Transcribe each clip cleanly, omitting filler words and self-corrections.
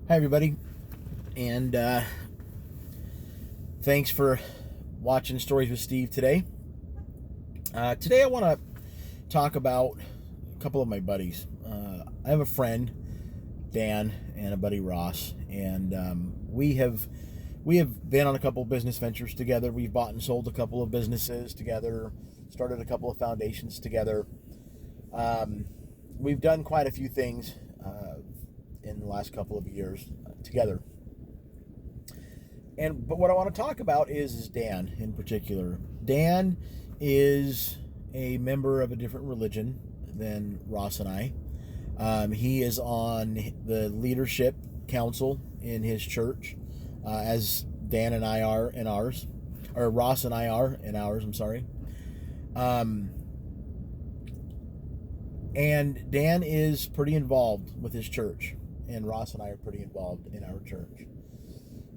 Hi, everybody, and thanks for watching Stories with Steve today. Today, I want to talk about a couple of my buddies. I have a friend, Dan, and a buddy, Ross, and we have been on a couple of business ventures together. We've bought and sold a couple of businesses together, started a couple of foundations together. We've done quite a few things in the last couple of years together. But what I want to talk about is Dan in particular. Dan is a member of a different religion than Ross and I. He is on the leadership council in his church, as Dan and I are in ours, or Ross and I are in ours. I'm sorry. And Dan is pretty involved with his church, and Ross and I are pretty involved in our church.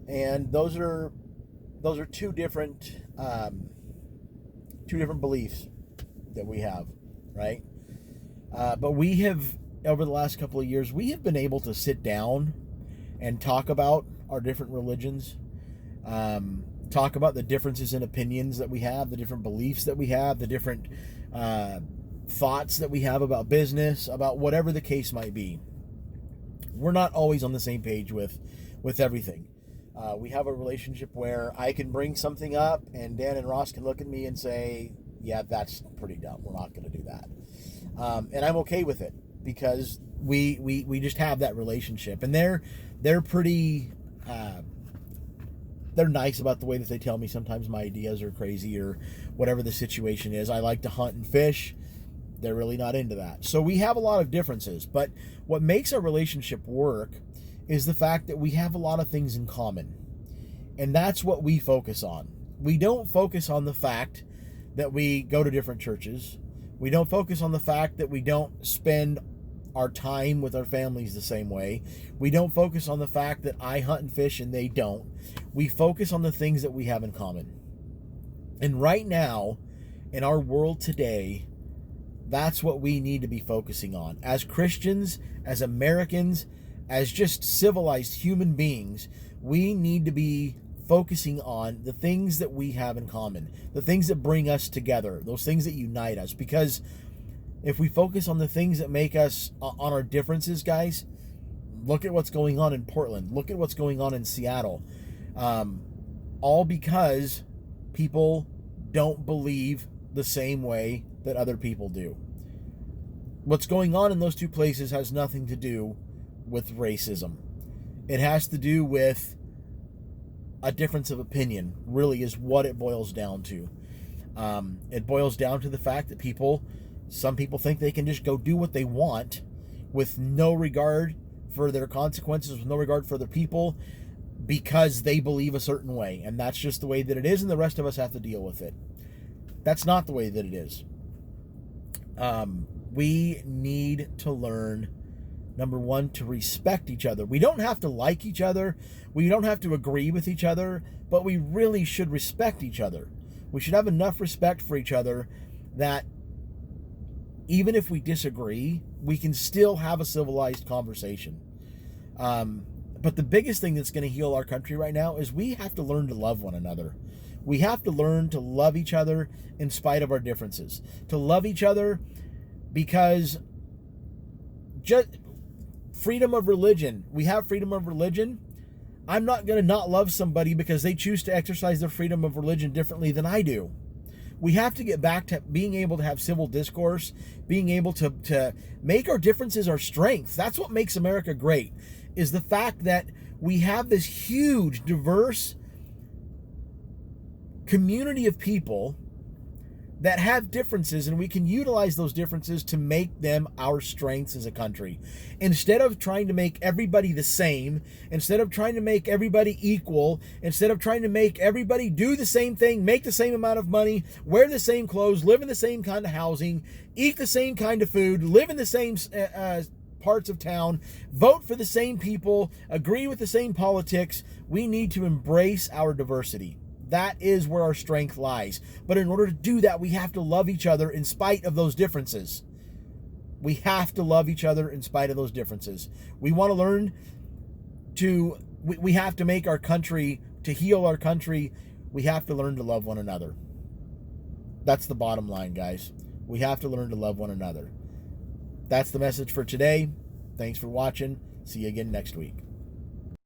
And those are two different beliefs that we have, right? But we have, over the last couple of years, we have been able to sit down and talk about our different religions, talk about the differences in opinions that we have, the different beliefs that we have, the different thoughts that we have about business, about whatever the case might be. We're not always on the same page with everything. We have a relationship where I can bring something up and Dan and Ross can look at me and say, yeah, that's pretty dumb. We're not going to do that. And I'm okay with it because we just have that relationship. And they're pretty, they're nice about the way that they tell me sometimes my ideas are crazy or whatever the situation is. I like to hunt and fish. They're really not into that. So we have a lot of differences. But what makes our relationship work is the fact that we have a lot of things in common. And that's what we focus on. We don't focus on the fact that we go to different churches. We don't focus on the fact that we don't spend our time with our families the same way. We don't focus on the fact that I hunt and fish and they don't. We focus on the things that we have in common. And right now, in our world today, that's what we need to be focusing on. As Christians, as Americans, as just civilized human beings, we need to be focusing on the things that we have in common, the things that bring us together, those things that unite us. Because if we focus on the things that make us, on our differences, guys, look at what's going on in Portland. Look at what's going on in Seattle. All because people don't believe the same way that other people do. What's going on in those two places has nothing to do with racism. It has to do with a difference of opinion, really, is what it boils down to. It boils down to the fact that some people think they can just go do what they want with no regard for their consequences, with no regard for other people, because they believe a certain way. And that's just the way that it is, and the rest of us have to deal with it. That's not the way that it is. We need to learn, number one, to respect each other. We don't have to like each other. We don't have to agree with each other, but we really should respect each other. We should have enough respect for each other that even if we disagree, we can still have a civilized conversation. But the biggest thing that's going to heal our country right now is we have to learn to love one another. We have to learn to love each other in spite of our differences. To love each other because just freedom of religion. We have freedom of religion. I'm not going to not love somebody because they choose to exercise their freedom of religion differently than I do. We have to get back to being able to have civil discourse, being able to make our differences our strength. That's what makes America great, is the fact that we have this huge, diverse community of people that have differences, and we can utilize those differences to make them our strengths as a country. Instead of trying to make everybody the same, instead of trying to make everybody equal, instead of trying to make everybody do the same thing, make the same amount of money, wear the same clothes, live in the same kind of housing, eat the same kind of food, live in the same parts of town, vote for the same people, agree with the same politics, we need to embrace our diversity. That is where our strength lies. But in order to do that, we have to love each other in spite of those differences. We have to love each other in spite of those differences. We want to learn we have to make our country, to heal our country, we have to learn to love one another. That's the bottom line, guys. We have to learn to love one another. That's the message for today. Thanks for watching. See you again next week.